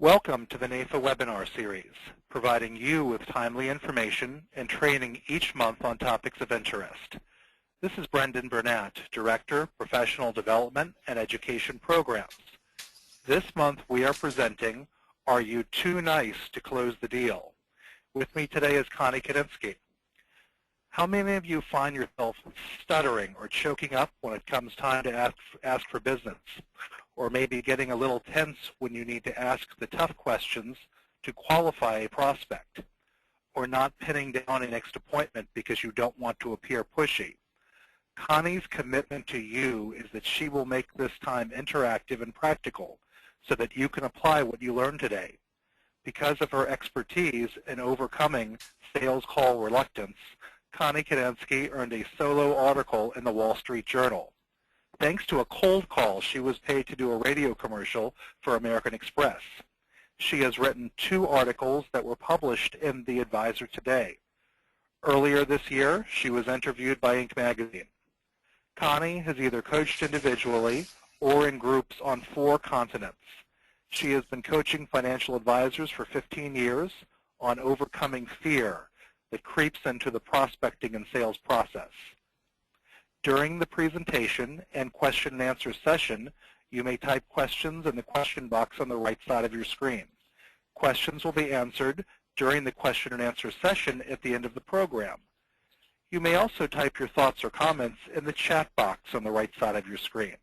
Welcome to the NAIFA Webinar series, providing you with timely information and training each month on topics of interest. This is Brendan Burnett, Director, Professional Development and Education Programs. This month we are presenting, Are You Too Nice to Close the Deal? With me today is Connie Kadinsky. How many of you find yourself stuttering or choking up when it comes time to ask for business? Or maybe getting a little tense when you need to ask the tough questions to qualify a prospect, or not pinning down a next appointment because you don't want to appear pushy. Connie's commitment to you is that she will make this time interactive and practical so that you can apply what you learned today. Because of her expertise in overcoming sales call reluctance, Connie Kadinsky earned a solo article in the Wall Street Journal. Thanks to a cold call, she was paid to do a radio commercial for American Express. She has written 2 articles that were published in The Advisor Today. Earlier this year, she was interviewed by Inc. magazine. Connie has either coached individually or in groups on 4 continents. She has been coaching financial advisors for 15 years on overcoming fear that creeps into the prospecting and sales process. During the presentation and question and answer session, you may type questions in the question box on the right side of your screen. Questions will be answered during the question and answer session at the end of the program. You may also type your thoughts or comments in the chat box on the right side of your screen.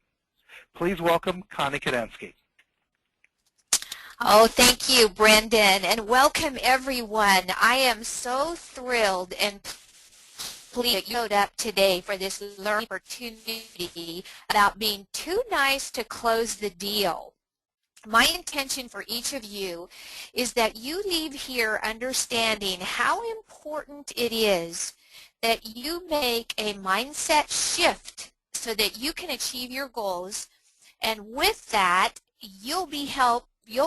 Please welcome Connie Kadinsky. Oh, thank you, Brendan, and welcome everyone. I am so thrilled and pleased you showed up today for this learning opportunity about being too nice to close the deal. My intention for each of you is that you leave here understanding how important it is that you make a mindset shift so that you can achieve your goals, and with that you'll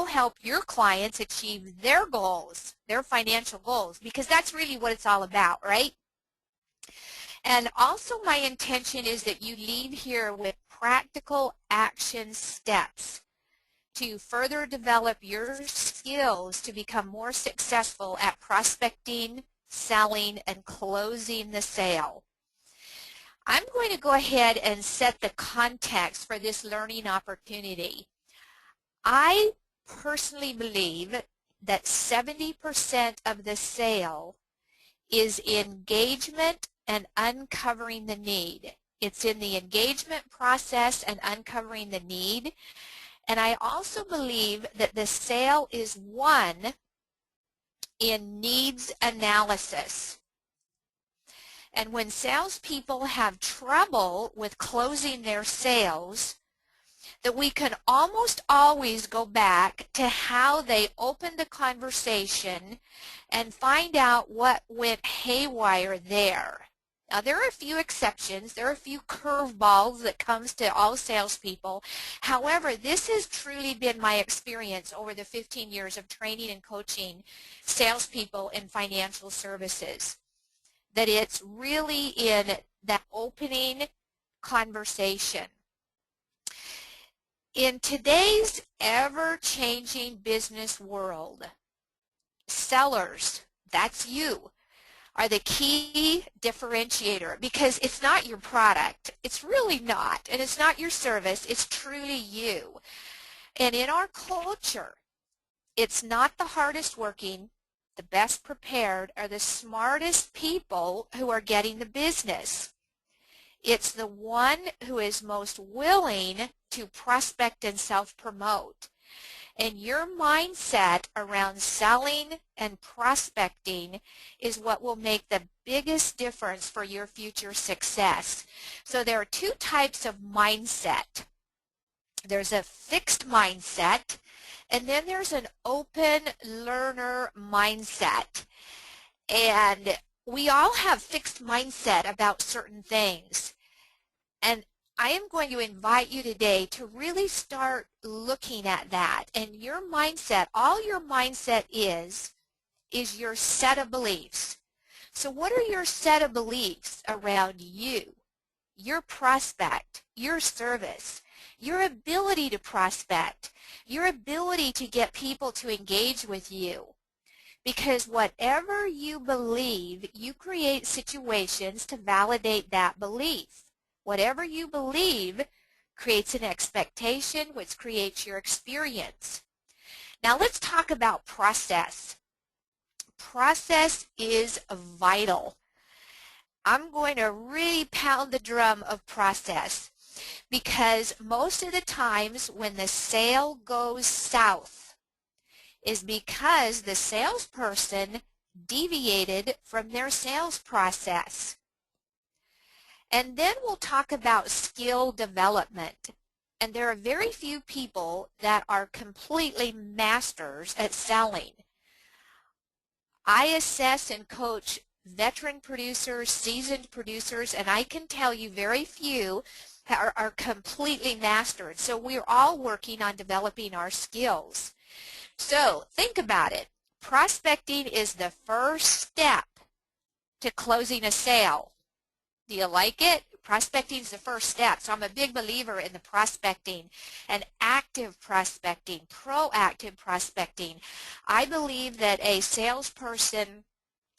help your clients achieve their goals, their financial goals, because that's really what it's all about, right? And also my intention is that you leave here with practical action steps to further develop your skills to become more successful at prospecting, selling, and closing the sale. I'm going to go ahead and set the context for this learning opportunity. I personally believe that 70% of the sale is engagement and uncovering the need. It's in the engagement process and uncovering the need. And I also believe that the sale is won in needs analysis. And when salespeople have trouble with closing their sales, that we can almost always go back to how they opened the conversation and find out what went haywire there. Now, there are a few exceptions. There are a few curveballs that comes to all salespeople. However, this has truly been my experience over the 15 years of training and coaching salespeople in financial services, that it's really in that opening conversation. In today's ever-changing business world, sellers, that's you, are the key differentiator, because it's not your product. It's really not. And it's not your service. It's truly you. And in our culture, it's not the hardest working, the best prepared, or the smartest people who are getting the business. It's the one who is most willing to prospect and self-promote. And your mindset around selling and prospecting is what will make the biggest difference for your future success. So there are 2 types of mindset. There's a fixed mindset, and then there's an open learner mindset. And we all have fixed mindset about certain things. And I am going to invite you today to really start looking at that. And your mindset, all your mindset is your set of beliefs. So what are your set of beliefs around you, your prospect, your service? your ability to prospect, your ability to get people to engage with you. Because whatever you believe, you create situations to validate that belief. Whatever you believe creates an expectation, which creates your experience. Now let's talk about process. Process is vital. I'm going to really pound the drum of process, because most of the times when the sale goes south is because the salesperson deviated from their sales process. And then we'll talk about skill development. And there are very few people that are completely masters at selling. I assess and coach veteran producers, seasoned producers, and I can tell you very few are completely mastered. So we're all working on developing our skills. So think about it. Prospecting is the first step to closing a sale. Do you like it? Prospecting is the first step. So I'm a big believer in the prospecting and active prospecting, proactive prospecting. I believe that a salesperson,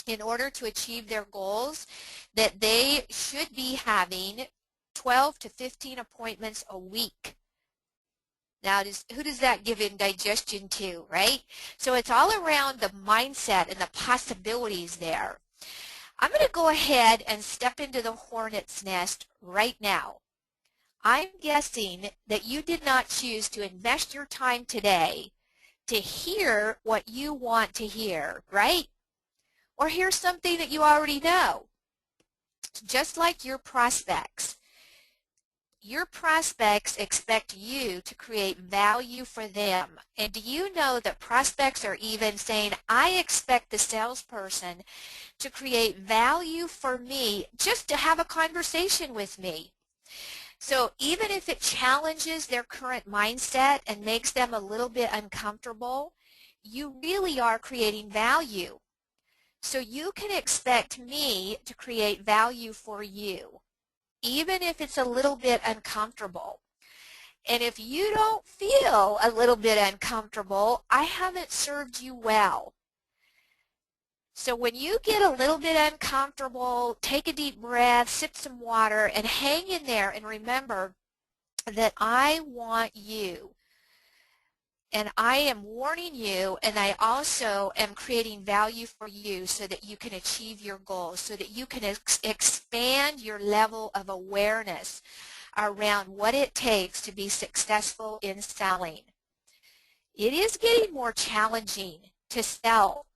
in order to achieve their goals, that they should be having 12 to 15 appointments a week. Now, who does that give indigestion to, right? So it's all around the mindset and the possibilities there. I'm going to go ahead and step into the hornet's nest right now. I'm guessing that you did not choose to invest your time today to hear what you want to hear, right? Or hear something that you already know. Just like your prospects. Your prospects expect you to create value for them. And do you know that prospects are even saying, I expect the salesperson to create value for me just to have a conversation with me. So even if it challenges their current mindset and makes them a little bit uncomfortable, you really are creating value. So you can expect me to create value for you, even if it's a little bit uncomfortable. And if you don't feel a little bit uncomfortable, I haven't served you well. So when you get a little bit uncomfortable, take a deep breath, sip some water, and hang in there and remember that I want you. And I am warning you, and I also am creating value for you so that you can achieve your goals, so that you can expand your level of awareness around what it takes to be successful in selling. It is getting more challenging to sell.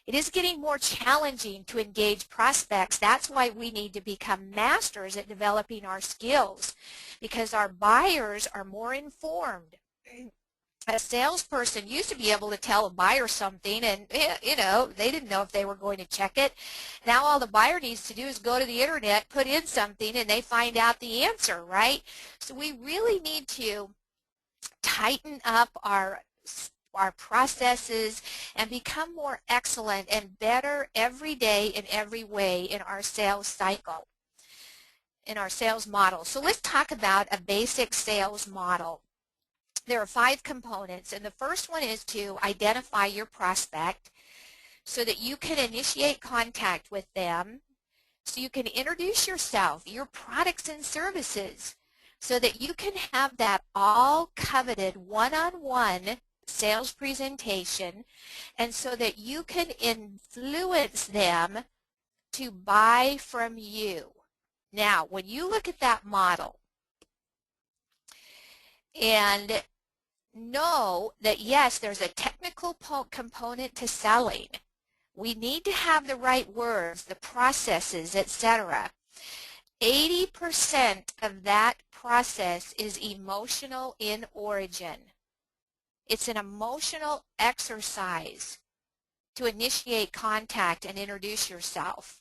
It is getting more challenging to engage prospects. That's why we need to become masters at developing our skills, because our buyers are more informed. A salesperson used to be able to tell a buyer something, and they didn't know if they were going to check it. Now all the buyer needs to do is go to the internet, put in something, and they find out the answer, right? So we really need to tighten up our processes and become more excellent and better every day in every way in our sales cycle, in our sales model. So let's talk about a basic sales model. There are 5 components, and the first one is to identify your prospect so that you can initiate contact with them, so you can introduce yourself, your products and services, so that you can have that all coveted one-on-one sales presentation, and so that you can influence them to buy from you. Now, when you look at that model and know that, yes, there's a technical component to selling. We need to have the right words, the processes, etc. 80% of that process is emotional in origin. It's an emotional exercise to initiate contact and introduce yourself.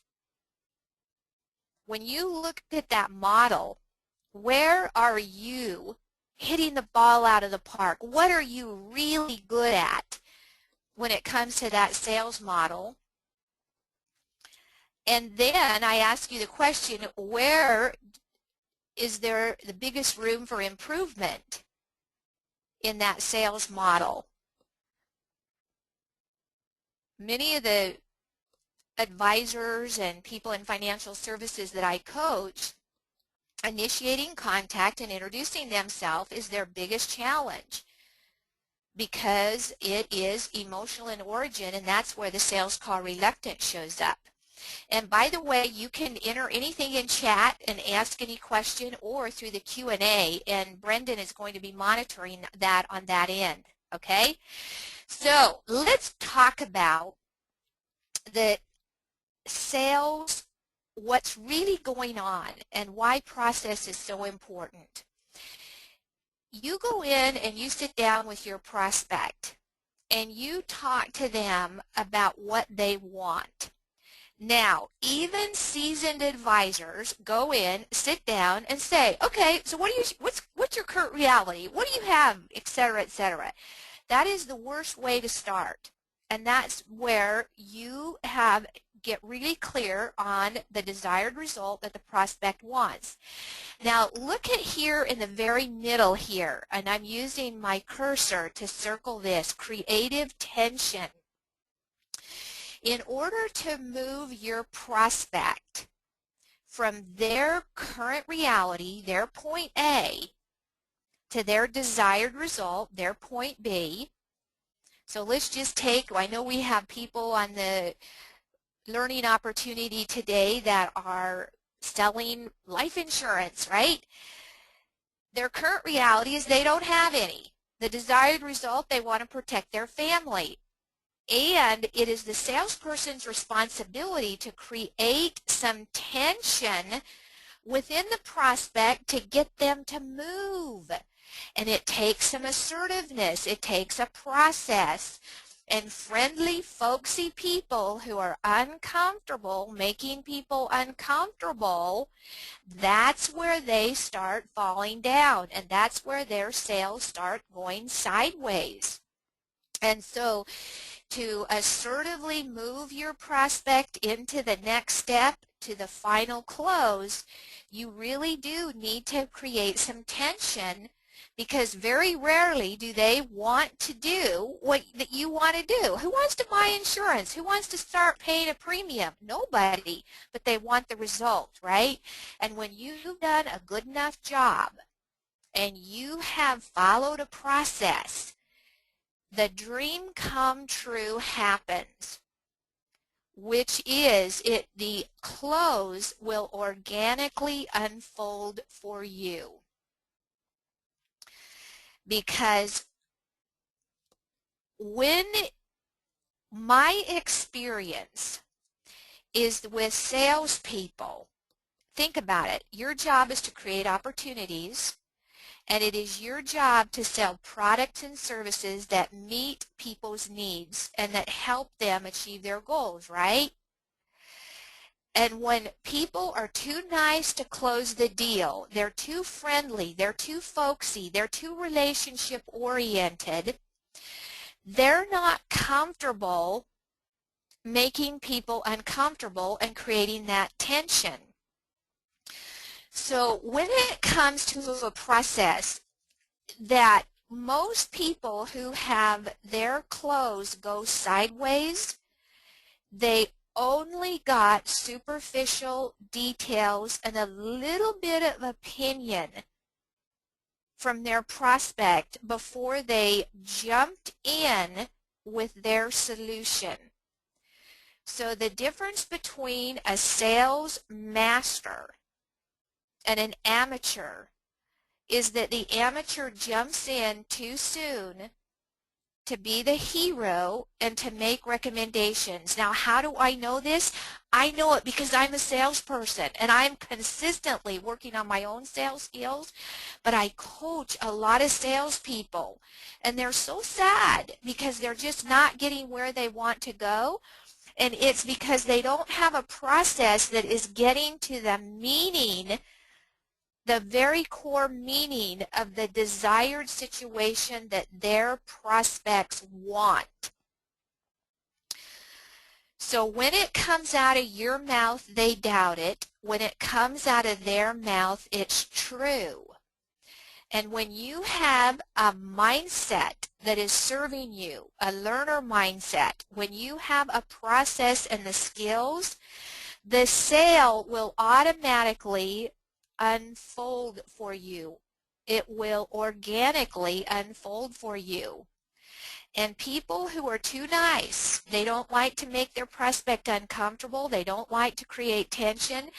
When you look at that model, where are you hitting the ball out of the park? What are you really good at when it comes to that sales model? And then I ask you the question, where is there the biggest room for improvement in that sales model? Many of the advisors and people in financial services that I coach, initiating contact and introducing themselves is their biggest challenge because it is emotional in origin, and that's where the sales call reluctance shows up. And by the way, you can enter anything in chat and ask any question or through the Q&A, and Brendan is going to be monitoring that on that end, okay? So let's talk about the sales, what's really going on and why process is so important. You go in and you sit down with your prospect and you talk to them about what they want. Now, even seasoned advisors go in, sit down, and say, okay, so what's your current reality? What do you have, et cetera, et cetera. That is the worst way to start. And that's where you get really clear on the desired result that the prospect wants. Now, look at here in the very middle here, and I'm using my cursor to circle this, creative tension. In order to move your prospect from their current reality, their point A, to their desired result, their point B. So let's just take, I know we have people on the learning opportunity today that are selling life insurance, right? Their current reality is they don't have any. The desired result, they want to protect their family. And it is the salesperson's responsibility to create some tension within the prospect to get them to move. And it takes some assertiveness. It takes a process. And friendly, folksy people who are uncomfortable, making people uncomfortable, that's where they start falling down. And that's where their sales start going sideways. And so to assertively move your prospect into the next step, to the final close, you really do need to create some tension, because very rarely do they want to do what that you want to do. Who wants to buy insurance? Who wants to start paying a premium? Nobody, but they want the result, right? And when you've done a good enough job and you have followed a process, the dream come true happens, which is the close will organically unfold for you. Because when my experience is with salespeople, think about it. Your job is to create opportunities, and it is your job to sell products and services that meet people's needs and that help them achieve their goals, right? And when people are too nice to close the deal, they're too friendly, they're too folksy, they're too relationship oriented, they're not comfortable making people uncomfortable and creating that tension. So when it comes to a process that most people who have their close go sideways, they only got superficial details and a little bit of opinion from their prospect before they jumped in with their solution. So the difference between a sales master and an amateur is that the amateur jumps in too soon to be the hero and to make recommendations. Now, how do I know this? I know it because I'm a salesperson and I'm consistently working on my own sales skills, but I coach a lot of salespeople, and they're so sad because they're just not getting where they want to go. And it's because they don't have a process that is getting to the meaning, the very core meaning of the desired situation that their prospects want. So when it comes out of your mouth, they doubt it. When it comes out of their mouth, it's true. And when you have a mindset that is serving you, a learner mindset, when you have a process and the skills, the sale will automatically unfold for you. It will organically unfold for you. And people who are too nice, they don't like to make their prospect uncomfortable, they don't like to create tension,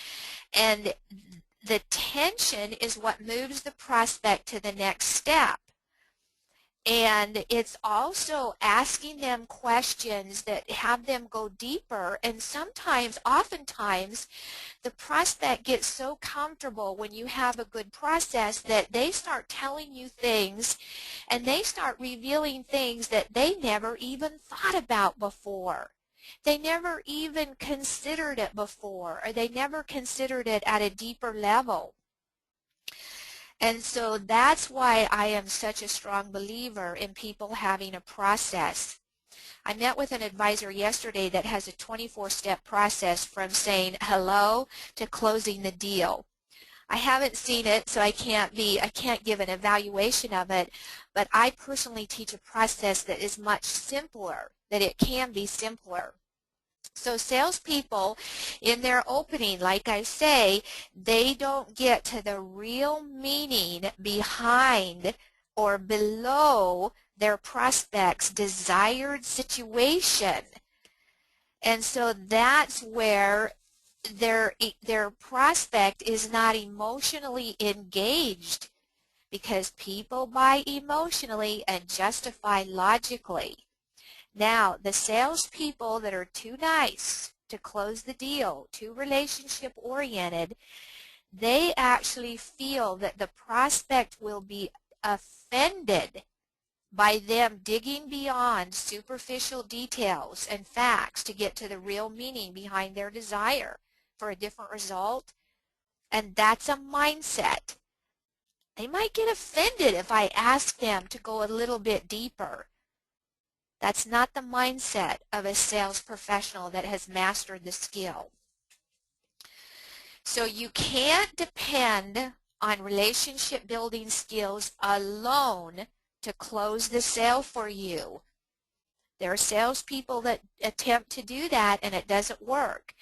and the tension is what moves the prospect to the next step. And it's also asking them questions that have them go deeper, and sometimes, oftentimes, the prospect gets so comfortable when you have a good process that they start telling you things and they start revealing things that they never even thought about before. They never even considered it before, or they never considered it at a deeper level. And so that's why I am such a strong believer in people having a process. I met with an advisor yesterday that has a 24-step process from saying hello to closing the deal. I haven't seen it, so I can't give an evaluation of it, but I personally teach a process that is much simpler, that it can be simpler. So salespeople, in their opening, like I say, they don't get to the real meaning behind or below their prospect's desired situation. And so that's where their prospect is not emotionally engaged, because people buy emotionally and justify logically. Now, the salespeople that are too nice to close the deal, too relationship-oriented, they actually feel that the prospect will be offended by them digging beyond superficial details and facts to get to the real meaning behind their desire for a different result. And that's a mindset. They might get offended if I ask them to go a little bit deeper. That's not the mindset of a sales professional that has mastered the skill. So you can't depend on relationship building skills alone to close the sale for you. There are salespeople that attempt to do that and it doesn't work.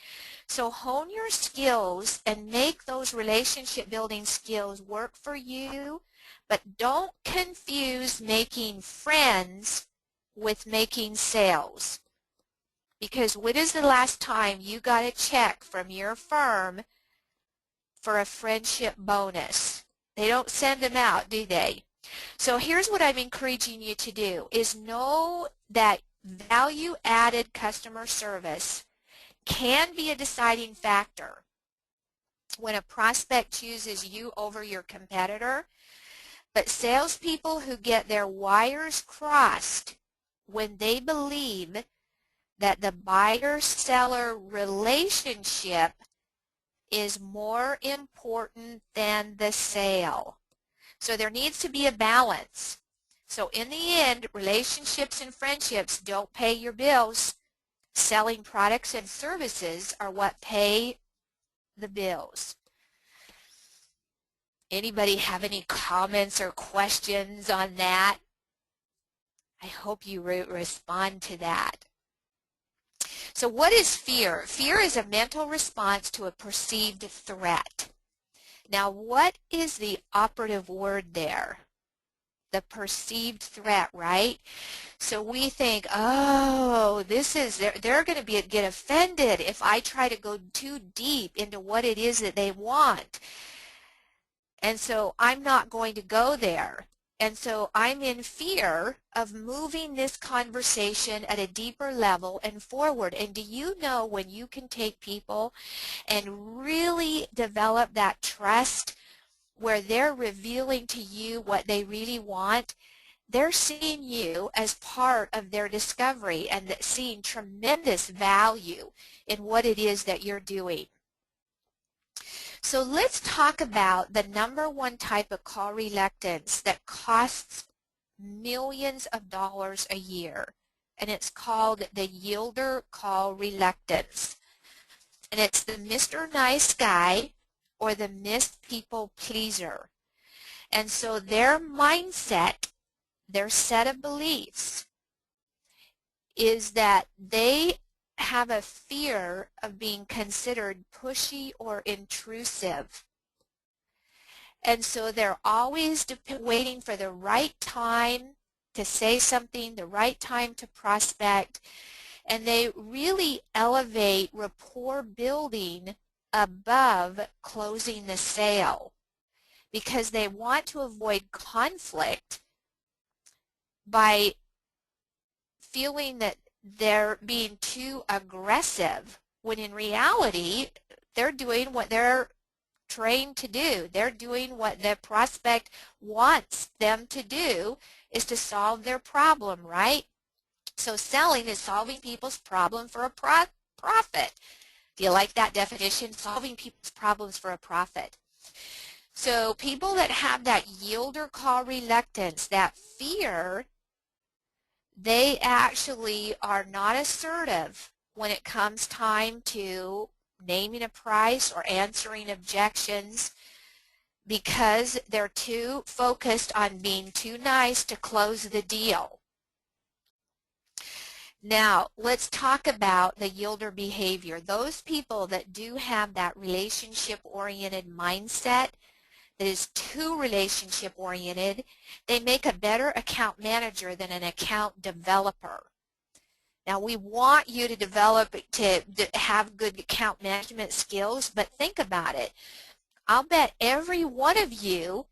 So hone your skills and make those relationship building skills work for you, but don't confuse making friends with making sales. Because when is the last time you got a check from your firm for a friendship bonus? They don't send them out, do they? So here's what I'm encouraging you to do, is know that value-added customer service can be a deciding factor when a prospect chooses you over your competitor. But salespeople who get their wires crossed when they believe that the buyer-seller relationship is more important than the sale. So there needs to be a balance. So in the end, relationships and friendships don't pay your bills. Selling products and services are what pay the bills. Anybody have any comments or questions on that? I hope you respond to that. So what is fear? Fear is a mental response to a perceived threat. Now, what is the operative word there? The perceived threat, right? So we think, oh, they're going to get offended if I try to go too deep into what it is that they want. And so I'm not going to go there. And so I'm in fear of moving this conversation at a deeper level and forward. And do you know when you can take people and really develop that trust where they're revealing to you what they really want? They're seeing you as part of their discovery and seeing tremendous value in what it is that you're doing. So let's talk about the #1 type of call reluctance that costs millions of dollars a year. and it's called the yielder call reluctance. And it's the Mr. Nice Guy or the Miss People Pleaser. And so their mindset, their set of beliefs, is that they have a fear of being considered pushy or intrusive. And so they're always waiting for the right time to say something, the right time to prospect, and they really elevate rapport building above closing the sale because they want to avoid conflict by feeling that they're being too aggressive, when in reality they're doing what they're trained to do. They're doing what the prospect wants them to do, is to solve their problem, right? So selling is solving people's problem for a profit. Do you like that definition? Solving people's problems for a profit. So people that have that yielder call reluctance, that fear, they actually are not assertive when it comes time to naming a price or answering objections, because they're too focused on being too nice to close the deal. Now, let's talk about the yielder behavior. Those people that do have that relationship-oriented mindset, that is too relationship-oriented, they make a better account manager than an account developer. Now, we want you to develop, to have good account management skills, but think about it. I'll bet every one of you,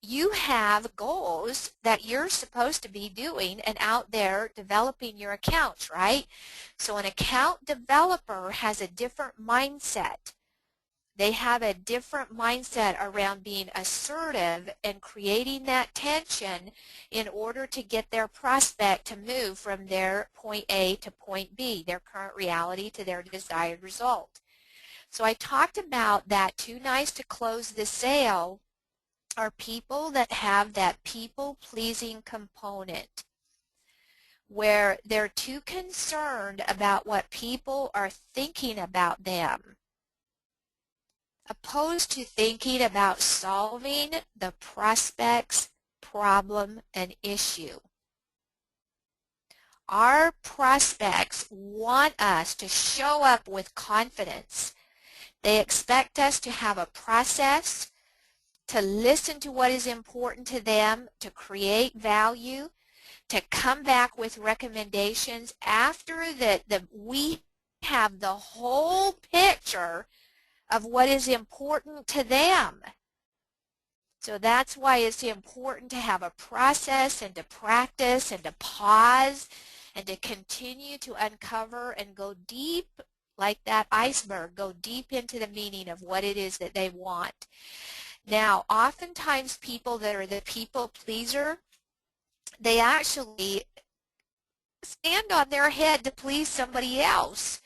you have goals that you're supposed to be doing and out there developing your accounts, right? So an account developer has a different mindset. They have a different mindset around being assertive and creating that tension in order to get their prospect to move from their point A to point B, their current reality to their desired result. So I talked about that too nice to close the sale are people that have that people-pleasing component, where they're too concerned about what people are thinking about them, opposed to thinking about solving the prospect's problem and issue. Our prospects want us to show up with confidence. They expect us to have a process, to listen to what is important to them, to create value, to come back with recommendations after that we have the whole picture of what is important to them. So that's why it's important to have a process and to practice and to pause and to continue to uncover and go deep, like that iceberg, go deep into the meaning of what it is that they want. Now, oftentimes people that are the people pleaser, they actually stand on their head to please somebody else.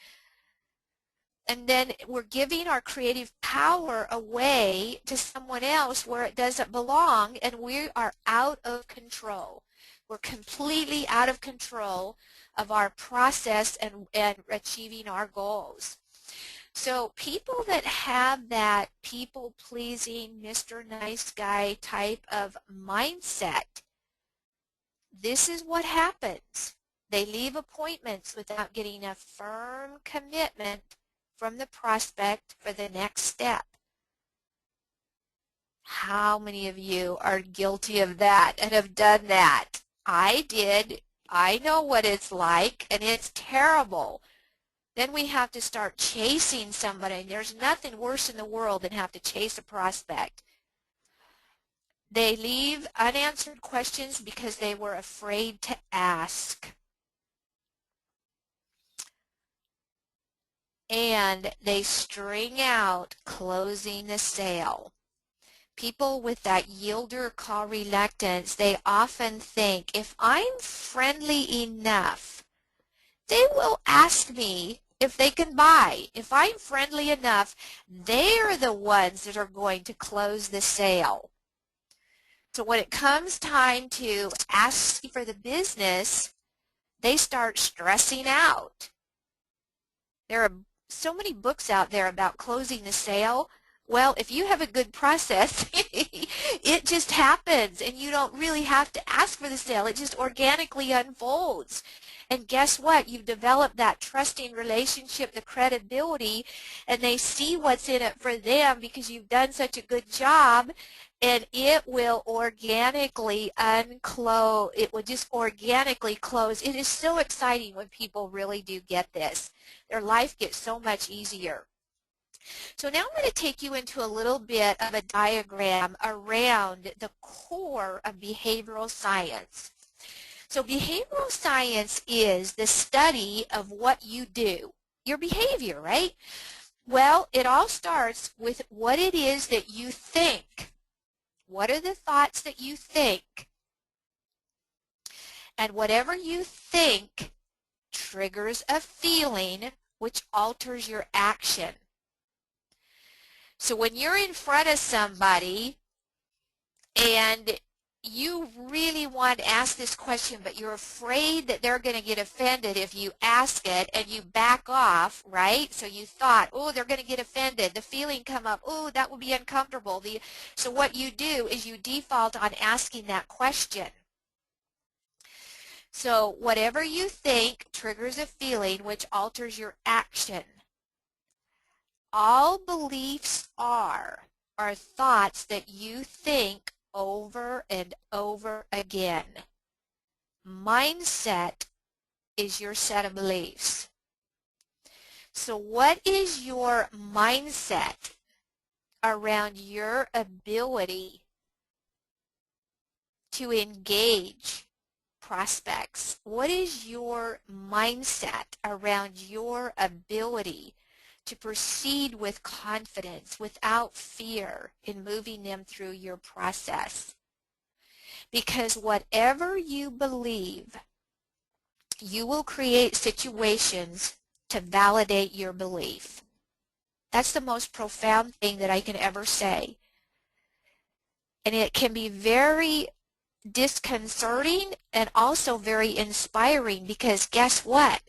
And then we're giving our creative power away to someone else where it doesn't belong, and we are out of control. We're completely out of control of our process and achieving our goals. So people that have that people-pleasing, Mr. Nice Guy type of mindset, this is what happens. They leave appointments without getting a firm commitment from the prospect for the next step. How many of you are guilty of that and have done that? I did. I know what it's like, and it's terrible. Then we have to start chasing somebody, and there's nothing worse in the world than have to chase a prospect. They leave unanswered questions because they were afraid to ask. And they string out closing the sale. People with that yielder call reluctance, they often think, if I'm friendly enough, they will ask me if they can buy. If I'm friendly enough, they're the ones that are going to close the sale. So when it comes time to ask for the business, they start stressing out. There are so many books out there about closing the sale. Well, if you have a good process, it just happens, and you don't really have to ask for the sale. It just organically unfolds. And guess what? You've developed that trusting relationship, the credibility, and they see what's in it for them because you've done such a good job, and it will organically unclose. It will just organically close. It is so exciting when people really do get this. Their life gets so much easier. So now I'm going to take you into a little bit of a diagram around the core of behavioral science. So behavioral science is the study of what you do, your behavior, right? Well, it all starts with what it is that you think. What are the thoughts that you think? And whatever you think triggers a feeling which alters your action. So when you're in front of somebody and you really want to ask this question, but you're afraid that they're going to get offended if you ask it, and you back off, right? So you thought, oh, they're going to get offended. The feeling come up, oh, that will be uncomfortable. So what you do is you default on asking that question. So whatever you think triggers a feeling which alters your action. All beliefs are thoughts that you think over and over again. Mindset is your set of beliefs. So what is your mindset around your ability to engage prospects? What is your mindset around your ability to proceed with confidence, without fear, in moving them through your process? Because whatever you believe, you will create situations to validate your belief. That's the most profound thing that I can ever say. And it can be very disconcerting and also very inspiring, because guess what?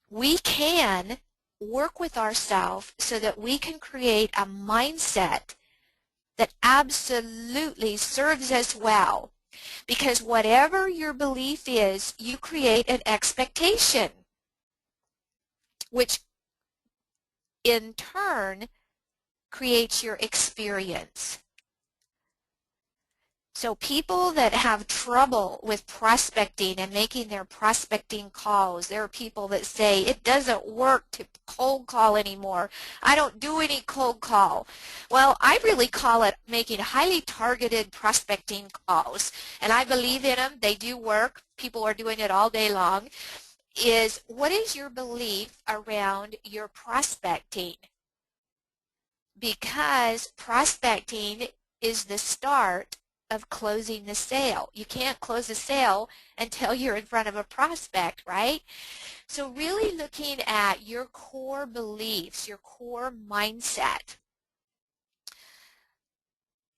We can work with ourselves so that we can create a mindset that absolutely serves us well. Because whatever your belief is, you create an expectation, which in turn creates your experience. So people that have trouble with prospecting and making their prospecting calls, there are people that say, it doesn't work to cold call anymore. I don't do any cold call. Well, I really call it making highly targeted prospecting calls. And I believe in them. They do work. People are doing it all day long. What is your belief around your prospecting? Because prospecting is the start of closing the sale. You can't close a sale until you're in front of a prospect, right? So really looking at your core beliefs, your core mindset,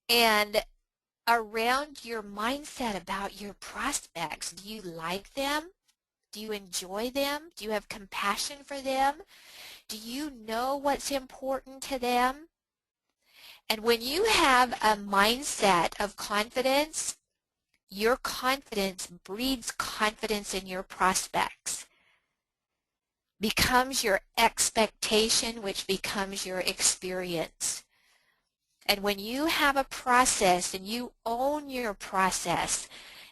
and around your mindset about your prospects. Do you like them? Do you enjoy them? Do you have compassion for them? Do you know what's important to them? And when you have a mindset of confidence, your confidence breeds confidence in your prospects, becomes your expectation, which becomes your experience. And when you have a process and you own your process,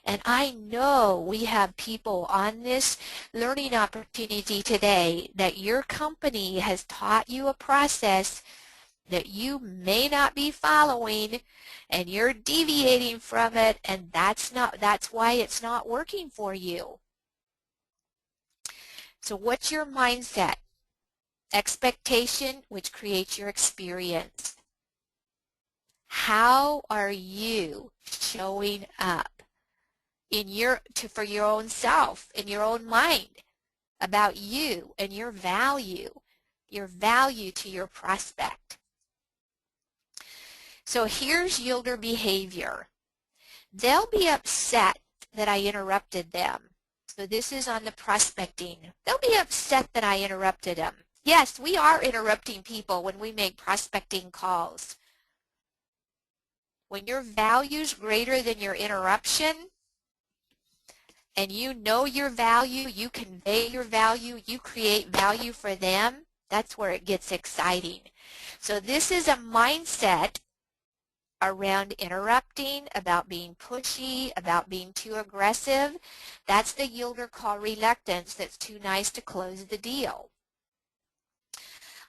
and I know we have people on this learning opportunity today that your company has taught you a process that you may not be following, and you're deviating from it, and that's why it's not working for you. So what's your mindset? Expectation, which creates your experience. How are you showing up for your own self, in your own mind, about you and your value to your prospect? So here's yielder behavior. They'll be upset that I interrupted them. So this is on the prospecting. They'll be upset that I interrupted them. Yes, we are interrupting people when we make prospecting calls. When your value is greater than your interruption, and you know your value, you convey your value, you create value for them, that's where it gets exciting. So this is a mindset around interrupting, about being pushy, about being too aggressive. That's the yielder call reluctance that's too nice to close the deal.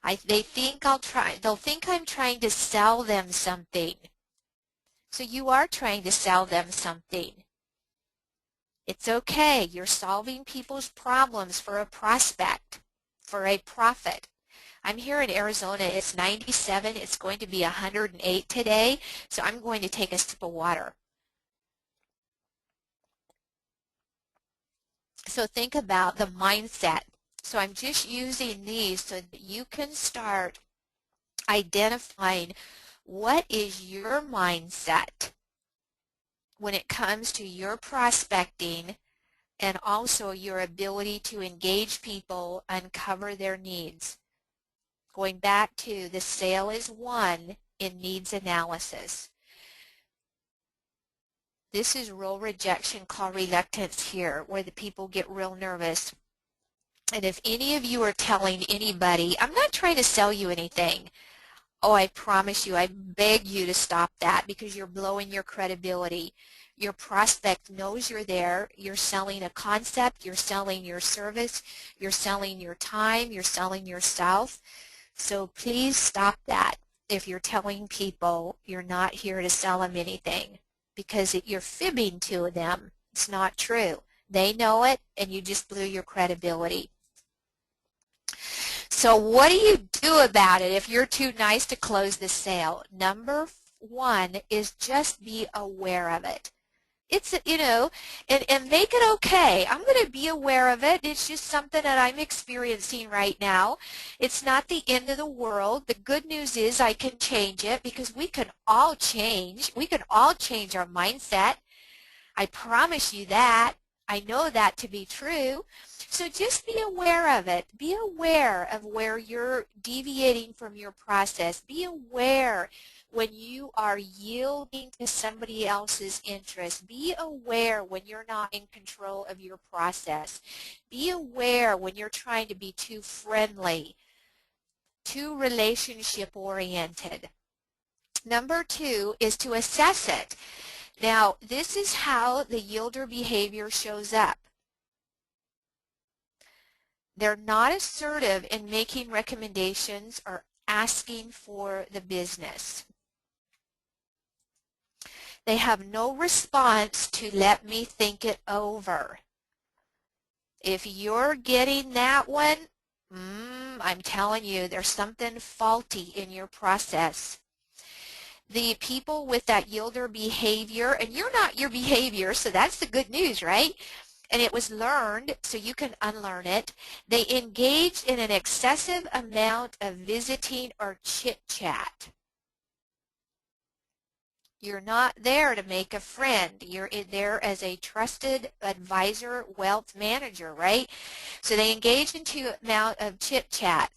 They'll think I'm trying to sell them something. So you are trying to sell them something. It's okay. You're solving people's problems for a prospect, for a profit. I'm here in Arizona. It's 97. It's going to be 108 today, so I'm going to take a sip of water. So think about the mindset. So I'm just using these so that you can start identifying what is your mindset when it comes to your prospecting, and also your ability to engage people, uncover their needs. Going back to the sale is won in needs analysis. This is role rejection call reluctance here, where the people get real nervous. And if any of you are telling anybody, I'm not trying to sell you anything, oh, I promise you, I beg you to stop that, because you're blowing your credibility. Your prospect knows you're there. You're selling a concept. You're selling your service. You're selling your time. You're selling yourself. So please stop that if you're telling people you're not here to sell them anything, because you're fibbing to them. It's not true. They know it, and you just blew your credibility. So what do you do about it if you're too nice to close the sale? Number one is just be aware of it. It's, and make it okay. I'm going to be aware of it. It's just something that I'm experiencing right now. It's not the end of the world. The good news is I can change it, because we can all change. We can all change our mindset. I promise you that. I know that to be true. So just be aware of it. Be aware of where you're deviating from your process. Be aware when you are yielding to somebody else's interest. Be aware when you're not in control of your process. Be aware when you're trying to be too friendly, too relationship-oriented. Number two is to assess it. Now, this is how the yielder behavior shows up. They're not assertive in making recommendations or asking for the business. They have no response to let me think it over. If you're getting that one, I'm telling you, there's something faulty in your process. The people with that yielder behavior, and you're not your behavior, so that's the good news, right? And it was learned, so you can unlearn it. They engaged in an excessive amount of visiting or chit-chat. You're not there to make a friend. You're there as a trusted advisor, wealth manager, right? So they engage in an amount of chit-chat.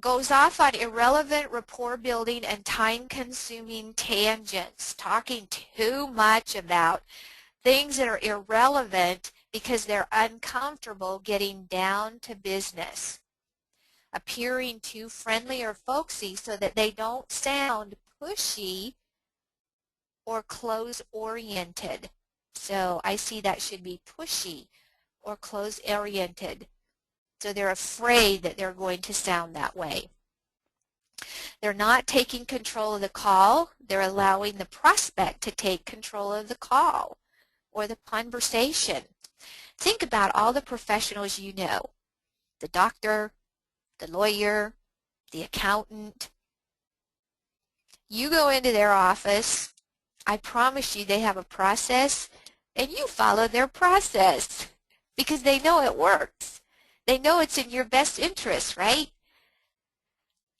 Goes off on irrelevant rapport building and time-consuming tangents, talking too much about things that are irrelevant because they're uncomfortable getting down to business. Appearing too friendly or folksy so that they don't sound pushy or close-oriented. So I see that should be pushy or close-oriented. So they're afraid that they're going to sound that way. They're not taking control of the call. They're allowing the prospect to take control of the call or the conversation. Think about all the professionals you know, the doctor, the lawyer, the accountant. You go into their office, I promise you they have a process, and you follow their process because they know it works. They know it's in your best interest, right?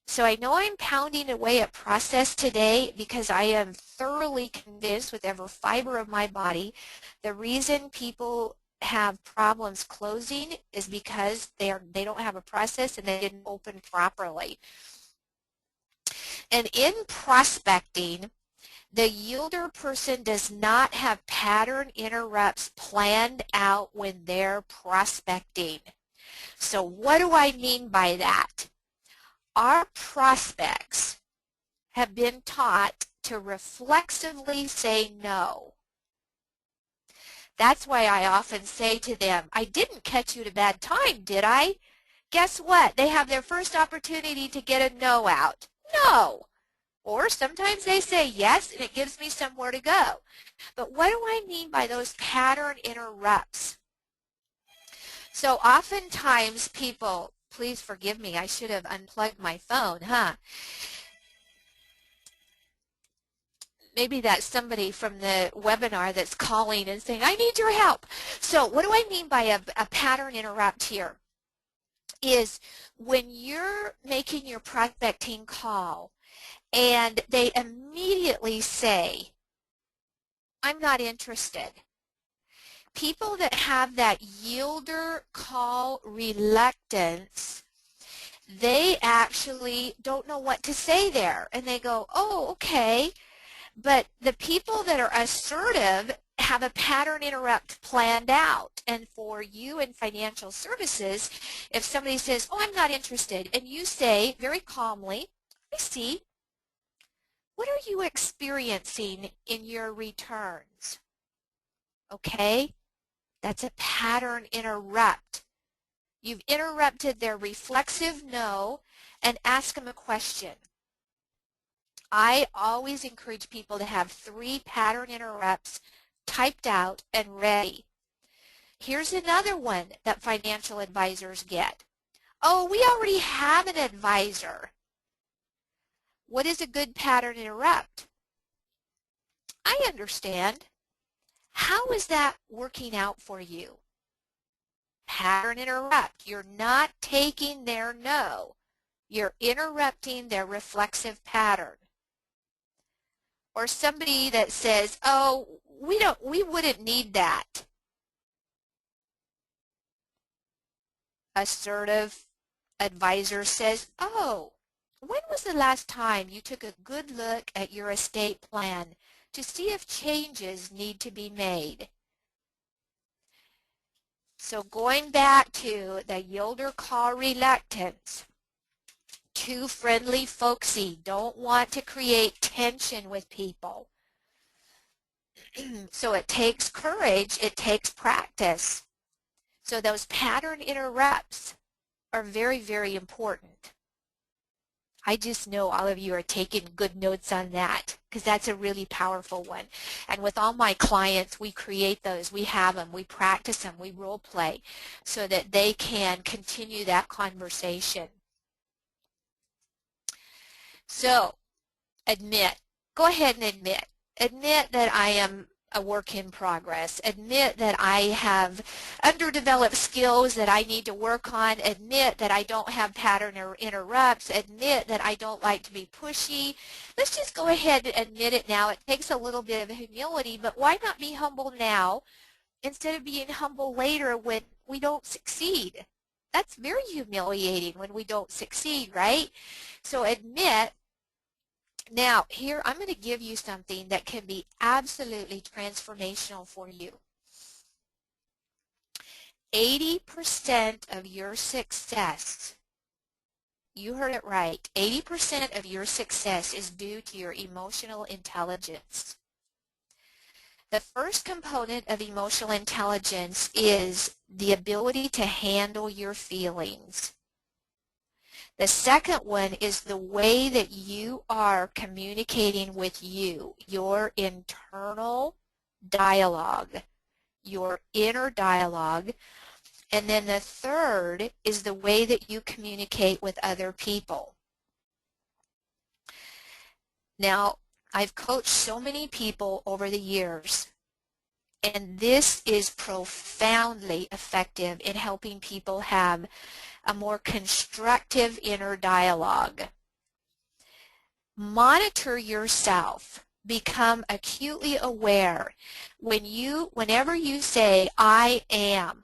So I know I'm pounding away at process today because I am thoroughly convinced with every fiber of my body the reason people have problems closing is because they don't have a process and they didn't open properly. And in prospecting, the yielder person does not have pattern interrupts planned out when they're prospecting. So what do I mean by that? Our prospects have been taught to reflexively say no. That's why I often say to them, I didn't catch you at a bad time, did I? Guess what? They have their first opportunity to get a no out. No. Or sometimes they say yes, and it gives me somewhere to go. But what do I mean by those pattern interrupts? So oftentimes people, please forgive me, I should have unplugged my phone, huh? Maybe that's somebody from the webinar that's calling and saying, I need your help. So what do I mean by a pattern interrupt here? Is when you're making your prospecting call and they immediately say, I'm not interested. People that have that yielder call reluctance, they actually don't know what to say there. And they go, oh, okay. But the people that are assertive have a pattern interrupt planned out. And for you in financial services, if somebody says, oh, I'm not interested, and you say very calmly, I see, what are you experiencing in your returns? Okay, that's a pattern interrupt. You've interrupted their reflexive no and ask them a question. I always encourage people to have 3 pattern interrupts typed out and ready. Here's another one that financial advisors get. Oh, we already have an advisor. What is a good pattern interrupt? I understand. How is that working out for you? Pattern interrupt. You're not taking their no. You're interrupting their reflexive pattern. Or somebody that says, oh, we wouldn't need that. Assertive advisor says, oh, when was the last time you took a good look at your estate plan to see if changes need to be made? So going back to the yielder call reluctance, too friendly folksy, don't want to create tension with people. So it takes courage, it takes practice. So those pattern interrupts are very, very important. I just know all of you are taking good notes on that because that's a really powerful one. And with all my clients, we create those, we have them, we practice them, we role play so that they can continue that conversation. So admit, go ahead and admit. Admit that I am a work in progress. Admit that I have underdeveloped skills that I need to work on. Admit that I don't have pattern interrupts. Admit that I don't like to be pushy. Let's just go ahead and admit it now. It takes a little bit of humility, but why not be humble now instead of being humble later when we don't succeed? That's very humiliating when we don't succeed, right? So admit. Now, here I'm going to give you something that can be absolutely transformational for you. 80% of your success, you heard it right, 80% of your success is due to your emotional intelligence. The first component of emotional intelligence is the ability to handle your feelings. The second one is the way that you are communicating with you, your internal dialogue, your inner dialogue. And then the third is the way that you communicate with other people. Now, I've coached so many people over the years, and this is profoundly effective in helping people have a more constructive inner dialogue. Monitor yourself. become acutely aware whenever you say, I am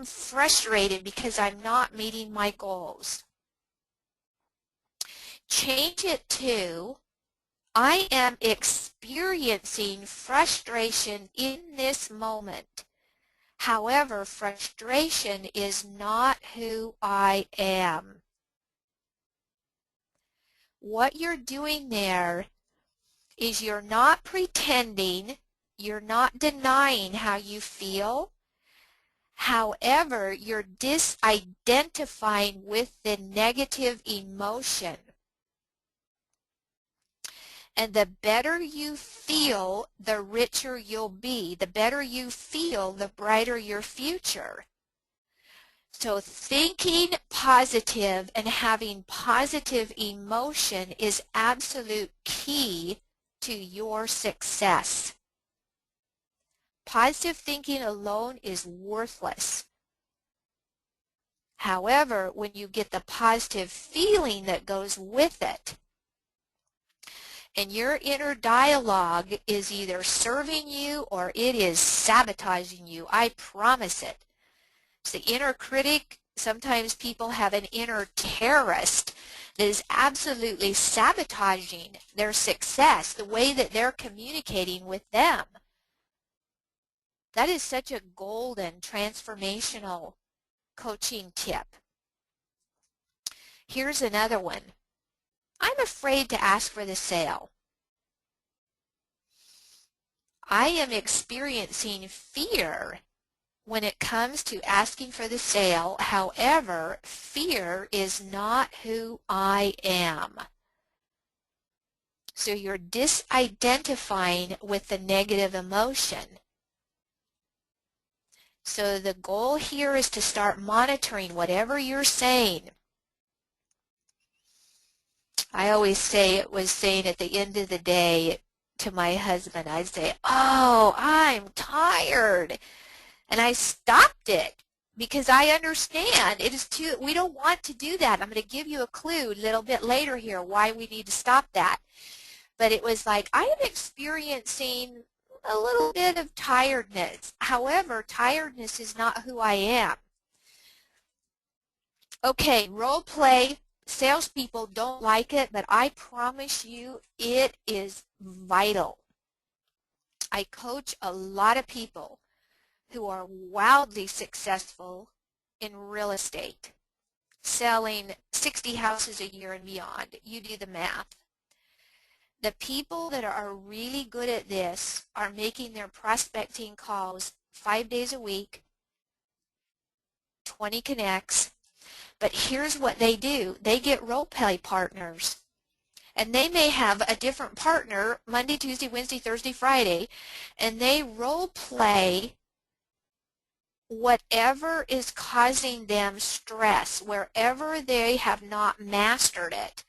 frustrated because I'm not meeting my goals. Change it to, I am experiencing frustration in this moment. However, frustration is not who I am. What you're doing there is you're not pretending, you're not denying how you feel. However, you're disidentifying with the negative emotion. And the better you feel, the richer you'll be. The better you feel, the brighter your future. So thinking positive and having positive emotion is absolute key to your success. Positive thinking alone is worthless. However, when you get the positive feeling that goes with it, and your inner dialogue is either serving you or it is sabotaging you, I promise it. It's the inner critic. Sometimes people have an inner terrorist that is absolutely sabotaging their success, the way that they're communicating with them. That is such a golden, transformational coaching tip. Here's another one. I'm afraid to ask for the sale. I am experiencing fear when it comes to asking for the sale. However, fear is not who I am. So you're disidentifying with the negative emotion. So the goal here is to start monitoring whatever you're saying. I always say, it was saying at the end of the day to my husband, I'd say, oh, I'm tired. And I stopped it because I understand it is too, we don't want to do that. I'm going to give you a clue a little bit later here why we need to stop that. But it was like, I am experiencing a little bit of tiredness. However, tiredness is not who I am. Okay, role play. Salespeople don't like it, but I promise you it is vital. I coach a lot of people who are wildly successful in real estate, selling 60 houses a year and beyond. You do the math. The people that are really good at this are making their prospecting calls 5 days a week, 20 connects. But here's what they do. They get role play partners. And they may have a different partner Monday, Tuesday, Wednesday, Thursday, Friday, and they role play whatever is causing them stress, wherever they have not mastered it.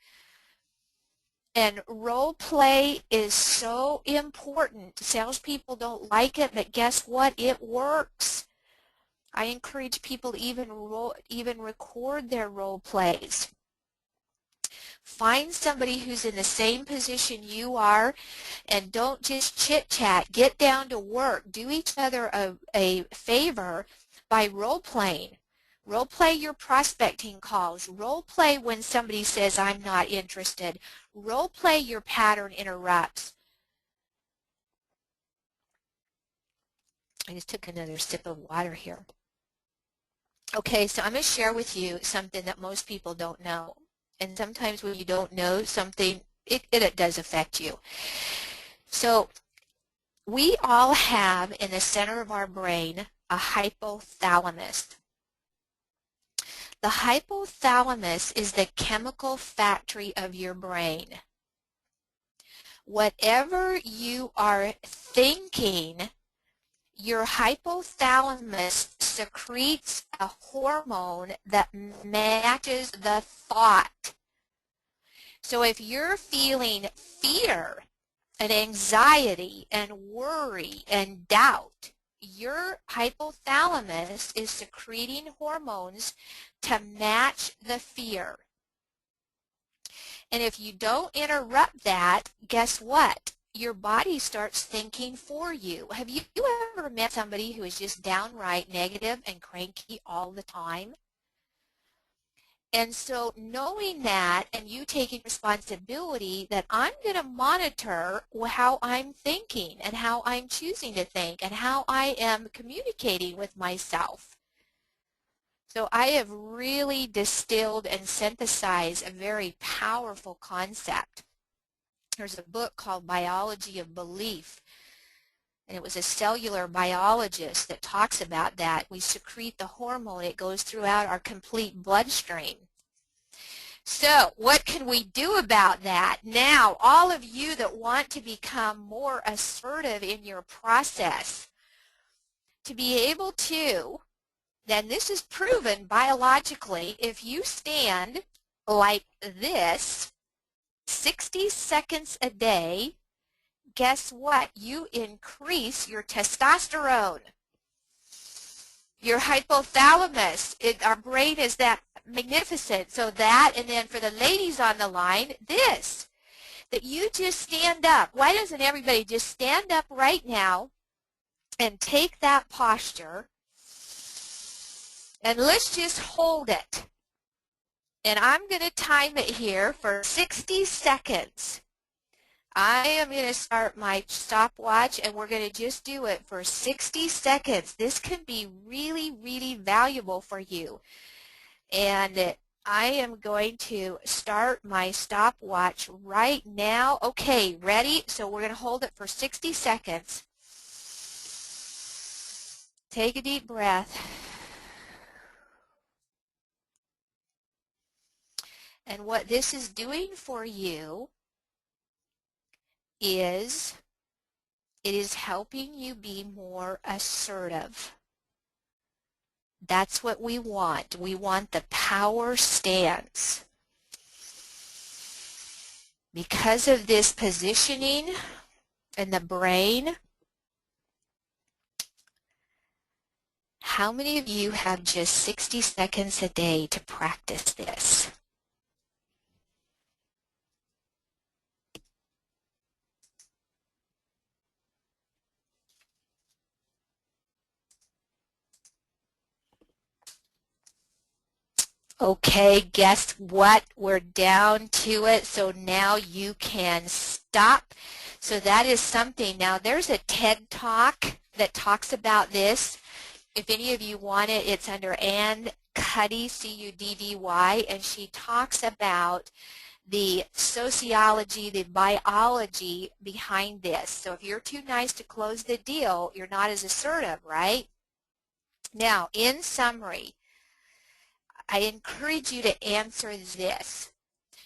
And role play is so important. Salespeople don't like it, but guess what? It works. I encourage people to even record their role plays. Find somebody who's in the same position you are, and don't just chit-chat. Get down to work. Do each other a favor by role-playing. Role-play your prospecting calls. Role-play when somebody says, I'm not interested. Role-play your pattern interrupts. I just took another sip of water here. Okay, so I'm going to share with you something that most people don't know. And sometimes when you don't know something, it does affect you. So we all have in the center of our brain a hypothalamus. The hypothalamus is the chemical factory of your brain. Whatever you are thinking, your hypothalamus secretes a hormone that matches the thought. So if you're feeling fear and anxiety and worry and doubt, your hypothalamus is secreting hormones to match the fear. And if you don't interrupt that, guess what? Your body starts thinking for you. Have you ever met somebody who is just downright negative and cranky all the time? And so knowing that and you taking responsibility that I'm going to monitor how I'm thinking and how I'm choosing to think and how I am communicating with myself. So I have really distilled and synthesized a very powerful concept. There's a book called Biology of Belief, and it was a cellular biologist that talks about that. We secrete the hormone. It goes throughout our complete bloodstream. So what can we do about that? Now, all of you that want to become more assertive in your process, to be able to, then this is proven biologically, if you stand like this 60 seconds a day, guess what? You increase your testosterone, your hypothalamus. Our brain is that magnificent. So that, and then for the ladies on the line, this, that you just stand up. Why doesn't everybody just stand up right now and take that posture, and let's just hold it. And I'm going to time it here for 60 seconds. I am going to start my stopwatch, and we're going to just do it for 60 seconds. This can be really, really valuable for you. And I am going to start my stopwatch right now. Okay, ready? So we're going to hold it for 60 seconds. Take a deep breath. And what this is doing for you is it is helping you be more assertive. That's what we want. We want the power stance. Because of this positioning in the brain, how many of you have just 60 seconds a day to practice this? Okay, guess what? We're down to it, so now you can stop. So that is something. Now there's a TED Talk that talks about this. If any of you want it, it's under Ann Cuddy, C-U-D-D-Y, and she talks about the sociology, the biology behind this. So if you're too nice to close the deal, you're not as assertive, right? Now, in summary, I encourage you to answer this.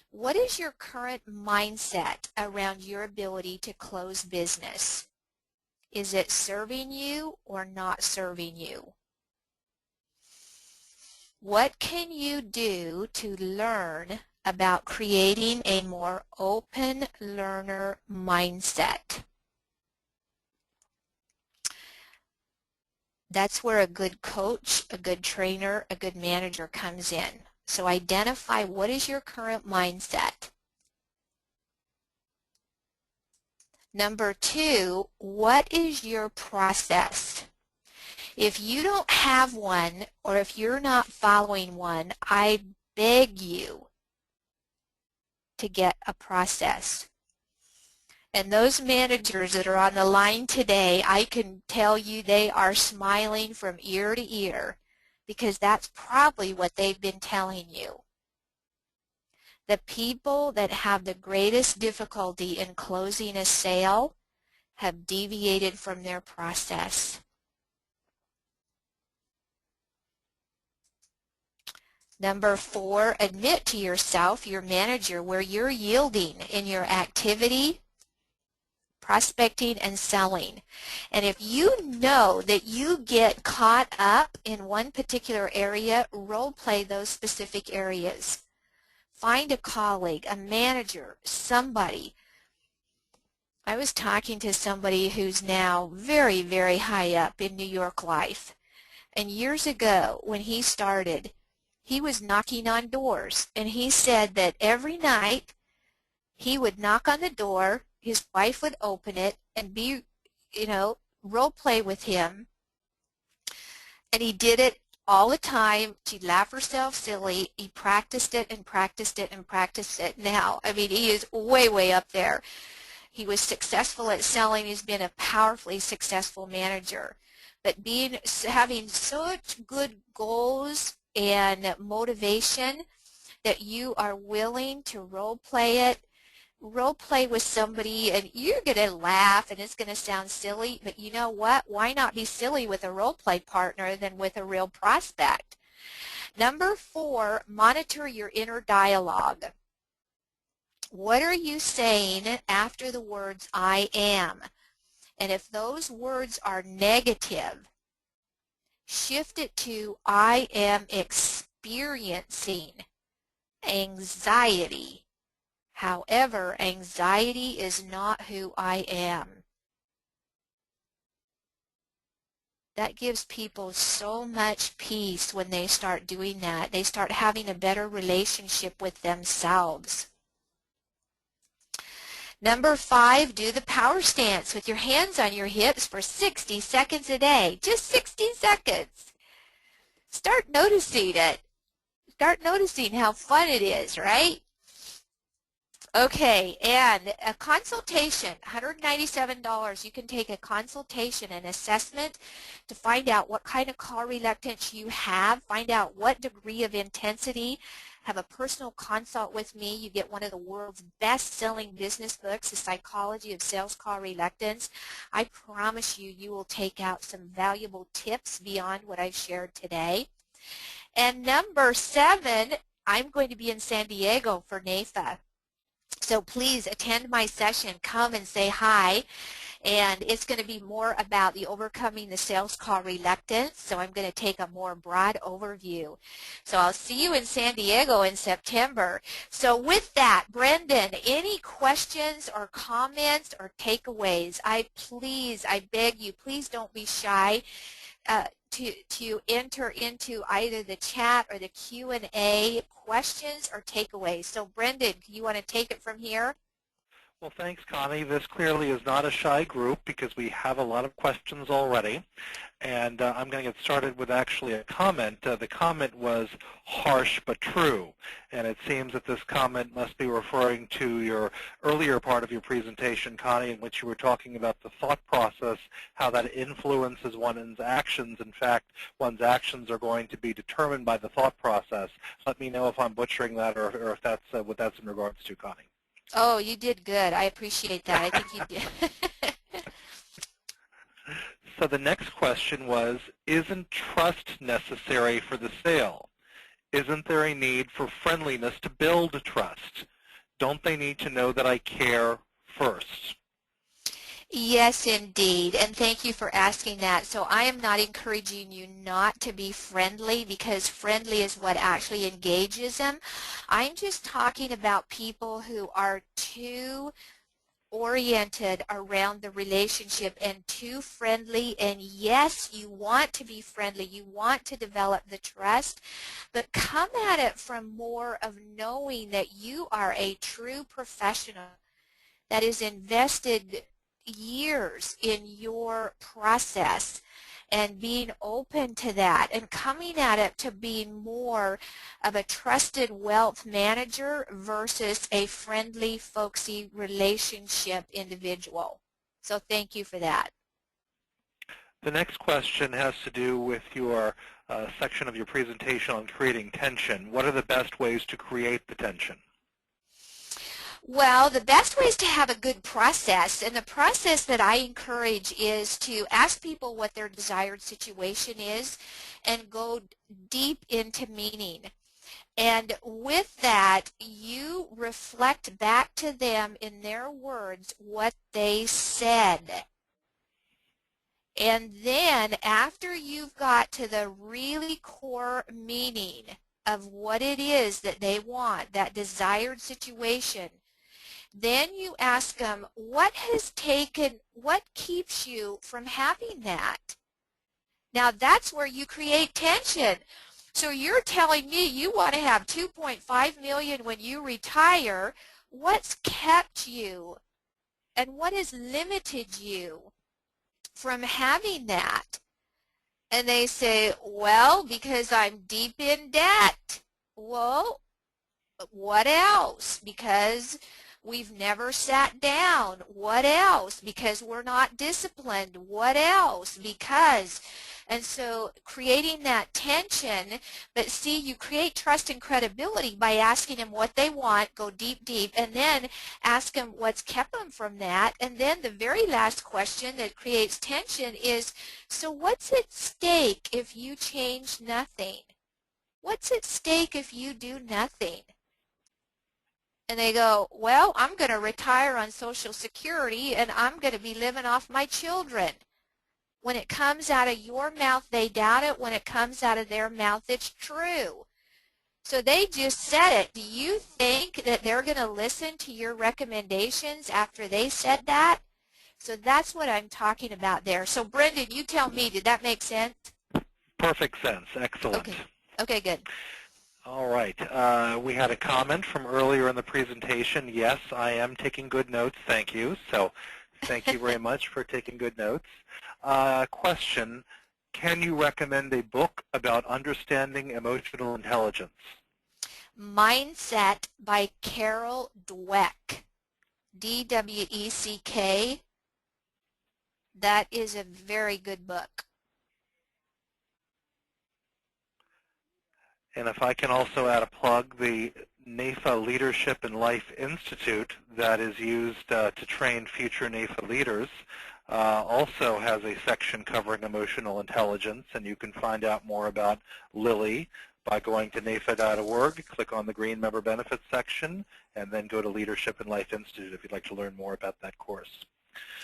What is your current mindset around your ability to close business? Is it serving you or not serving you? What can you do to learn about creating a more open learner mindset? That's where a good coach, a good trainer, a good manager comes in. So identify what is your current mindset. Number two, what is your process? If you don't have one, or if you're not following one, I beg you to get a process. And those managers that are on the line today, I can tell you they are smiling from ear to ear, because that's probably what they've been telling you. The people that have the greatest difficulty in closing a sale have deviated from their process. Number four, admit to yourself, your manager, where you're yielding in your activity, prospecting, and selling. And if you know that you get caught up in one particular area, role play those specific areas. Find a colleague, a manager, somebody. I was talking to somebody who's now very, very high up in New York Life. And years ago, when he started, he was knocking on doors. And he said that every night He would knock on the door, his wife would open it and be, role play with him. And he did it all the time. She'd laugh herself silly. He practiced it and practiced it and practiced it. Now, I mean, he is way, way up there. He was successful at selling. He's been a powerfully successful manager. But having such good goals and motivation that you are willing to role play with somebody, and you're going to laugh and it's going to sound silly, but you know what? Why not be silly with a role play partner than with a real prospect? Number 4, monitor your inner dialogue. What are you saying after the words I am? And if those words are negative, shift it to I am experiencing anxiety. However, anxiety is not who I am. That gives people so much peace when they start doing that. They start having a better relationship with themselves. Number 5, do the power stance with your hands on your hips for 60 seconds a day. Just 60 seconds. Start noticing it. Start noticing how fun it is, right? Okay, and a consultation, $197. You can take a consultation, an assessment to find out what kind of call reluctance you have, find out what degree of intensity. Have a personal consult with me. You get one of the world's best-selling business books, The Psychology of Sales Call Reluctance. I promise you, you will take out some valuable tips beyond what I've shared today. And number 7, I'm going to be in San Diego for NAIFA. So please attend my session, come and say hi, and it's going to be more about the overcoming the sales call reluctance, so I'm going to take a more broad overview. So I'll see you in San Diego in September. So with that, Brendan, any questions or comments or takeaways? I beg you, please don't be shy to enter into either the chat or the Q&A questions or takeaways. So Brendan, you want to take it from here? Well, thanks, Connie. This clearly is not a shy group because we have a lot of questions already. And I'm going to get started with actually a comment. The comment was harsh but true. And it seems that this comment must be referring to your earlier part of your presentation, Connie, in which you were talking about the thought process, how that influences one's actions. In fact, one's actions are going to be determined by the thought process. Let me know if I'm butchering that or if that's what that's in regards to, Connie. Oh, you did good. I appreciate that. I think you did. So the next question was, isn't trust necessary for the sale? Isn't there a need for friendliness to build trust? Don't they need to know that I care first? Yes, indeed, and thank you for asking that. So I am not encouraging you not to be friendly because friendly is what actually engages them. I'm just talking about people who are too oriented around the relationship and too friendly. And yes, you want to be friendly, you want to develop the trust, but come at it from more of knowing that you are a true professional that is invested years in your process and being open to that and coming at it to being more of a trusted wealth manager versus a friendly, folksy relationship individual. So thank you for that. The next question has to do with your section of your presentation on creating tension. What are the best ways to create the tension? Well, the best way is to have a good process, and the process that I encourage is to ask people what their desired situation is and go deep into meaning. And with that, you reflect back to them in their words what they said. And then after you've got to the really core meaning of what it is that they want, that desired situation, then you ask them, what keeps you from having that? Now that's where you create tension. So you're telling me you want to have $2.5 million when you retire. what's kept you and what has limited you from having that? And they say, well, because I'm deep in debt. Well, what else? Because we've never sat down. What else? Because we're not disciplined. What else? Because. And so creating that tension, but see, you create trust and credibility by asking them what they want, go deep, deep, and then ask them what's kept them from that. And then the very last question that creates tension is, so what's at stake if you change nothing? What's at stake if you do nothing? And they go, well, I'm going to retire on Social Security and I'm going to be living off my children. When it comes out of your mouth, they doubt it. When it comes out of their mouth, it's true. So they just said it. Do you think that they're going to listen to your recommendations after they said that? So that's what I'm talking about there. So Brendan, you tell me, did that make sense? Perfect sense. Excellent. Okay. Okay, good. All right. We had a comment from earlier in the presentation. Yes, I am taking good notes. Thank you. So thank you very much for taking good notes. Question, can you recommend a book about understanding emotional intelligence? Mindset by Carol Dweck, D-W-E-C-K. That is a very good book. And if I can also add a plug, the NAIFA Leadership and Life Institute that is used to train future NAIFA leaders also has a section covering emotional intelligence, and you can find out more about Lily by going to NAIFA.org, click on the green member benefits section, and then go to Leadership and Life Institute if you'd like to learn more about that course.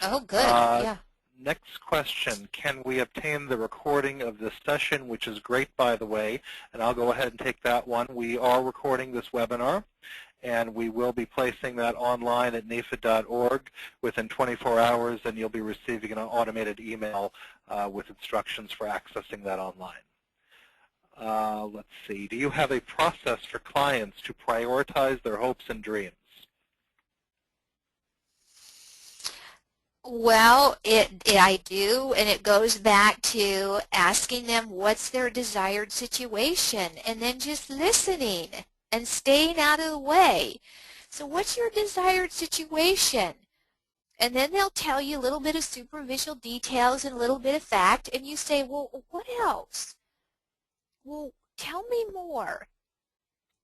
Oh, good. Yeah. Next question, can we obtain the recording of this session, which is great, by the way, and I'll go ahead and take that one. We are recording this webinar, and we will be placing that online at NAIFA.org within 24 hours, and you'll be receiving an automated email with instructions for accessing that online. Let's see, do you have a process for clients to prioritize their hopes and dreams? Well, I do, and it goes back to asking them what's their desired situation, and then just listening and staying out of the way. So what's your desired situation? And then they'll tell you a little bit of superficial details and a little bit of fact, and you say, well, what else? Well, tell me more.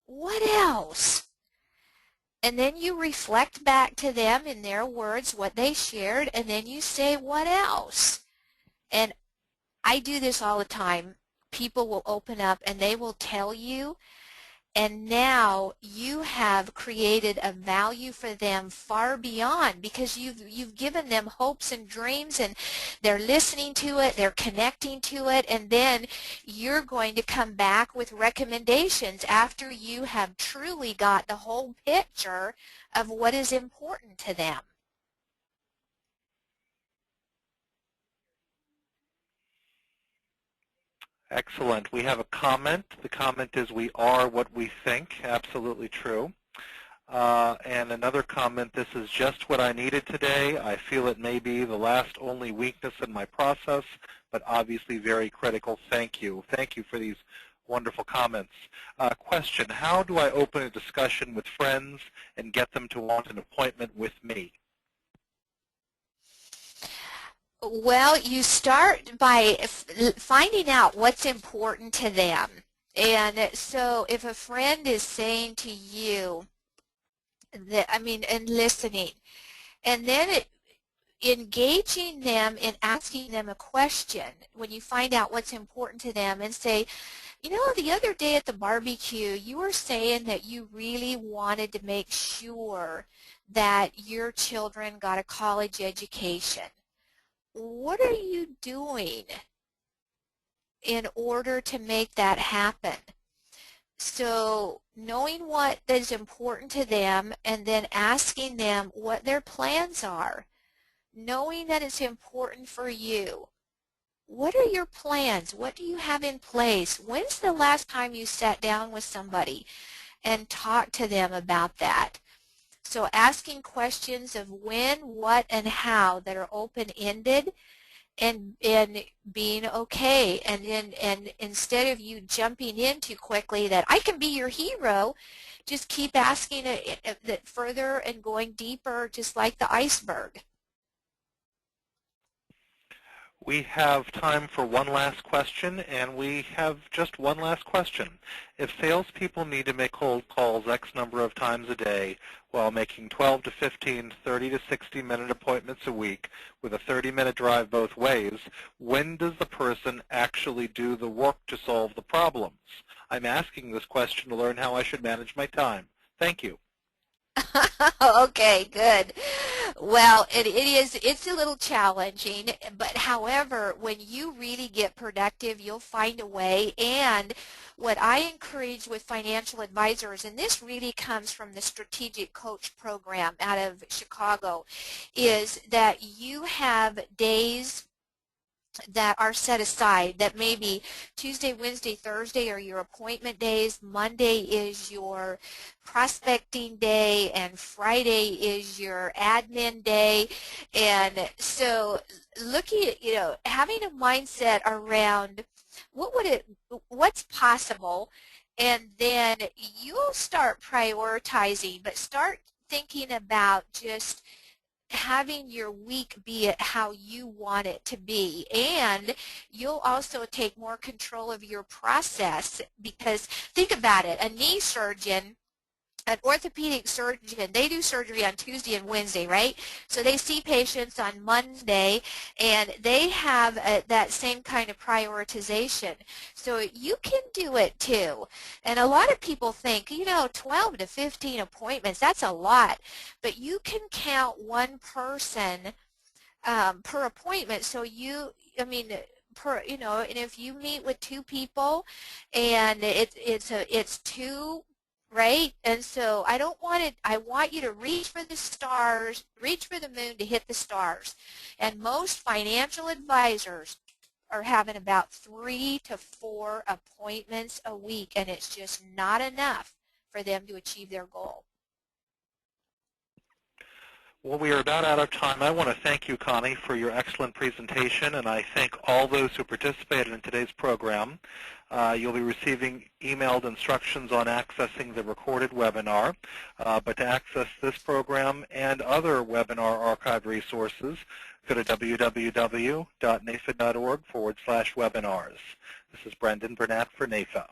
What else? And then you reflect back to them in their words what they shared, and then you say, what else? And I do this all the time. People will open up and they will tell you, and now you have created a value for them far beyond, because you've given them hopes and dreams, and they're listening to it, they're connecting to it, and then you're going to come back with recommendations after you have truly got the whole picture of what is important to them. Excellent. We have a comment. The comment is, we are what we think. Absolutely true. And another comment, this is just what I needed today. I feel it may be the last only weakness in my process, but obviously very critical. Thank you. Thank you for these wonderful comments. Question, how do I open a discussion with friends and get them to want an appointment with me? Well, you start by finding out what's important to them. And so if a friend is saying to you, that, and listening, and then engaging them in asking them a question when you find out what's important to them, and say, you know, the other day at the barbecue, you were saying that you really wanted to make sure that your children got a college education. What are you doing in order to make that happen? So knowing what is important to them, and then asking them what their plans are. Knowing that it's important for you. What are your plans? What do you have in place? When's the last time you sat down with somebody and talked to them about that? So asking questions of when, what, and how that are open-ended, and being okay, and instead of you jumping in too quickly that I can be your hero, just keep asking it further and going deeper, just like the iceberg. We have time for one last question, and we have just one last question. If salespeople need to make cold calls X number of times a day while making 12 to 15, 30 to 60-minute appointments a week with a 30-minute drive both ways, when does the person actually do the work to solve the problems? I'm asking this question to learn how I should manage my time. Thank you. Okay, good. Well, it's a little challenging, but however, when you really get productive, you'll find a way. And what I encourage with financial advisors, and this really comes from the Strategic Coach program out of Chicago, is that you have days that are set aside, that maybe Tuesday, Wednesday, Thursday are your appointment days, Monday is your prospecting day, and Friday is your admin day. And so looking at, having a mindset around what's possible, and then you'll start prioritizing, but start thinking about just having your week be how you want it to be. And you'll also take more control of your process, because think about it, a knee surgeon, an orthopedic surgeon, they do surgery on Tuesday and Wednesday, right? So they see patients on Monday, and they have that same kind of prioritization. So you can do it too. And a lot of people think, 12 to 15 appointments, that's a lot. But you can count one person per appointment. So and if you meet with two people and it's two, right? And so I want you to reach for the stars, reach for the moon to hit the stars. And most financial advisors are having about 3 to 4 appointments a week, and it's just not enough for them to achieve their goal. Well, we are about out of time. I want to thank you, Connie, for your excellent presentation, and I thank all those who participated in today's program. You'll be receiving emailed instructions on accessing the recorded webinar, but to access this program and other webinar archive resources, go to www.naifa.org/webinars. This is Brendan Burnett for NAIFA.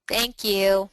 Thank you.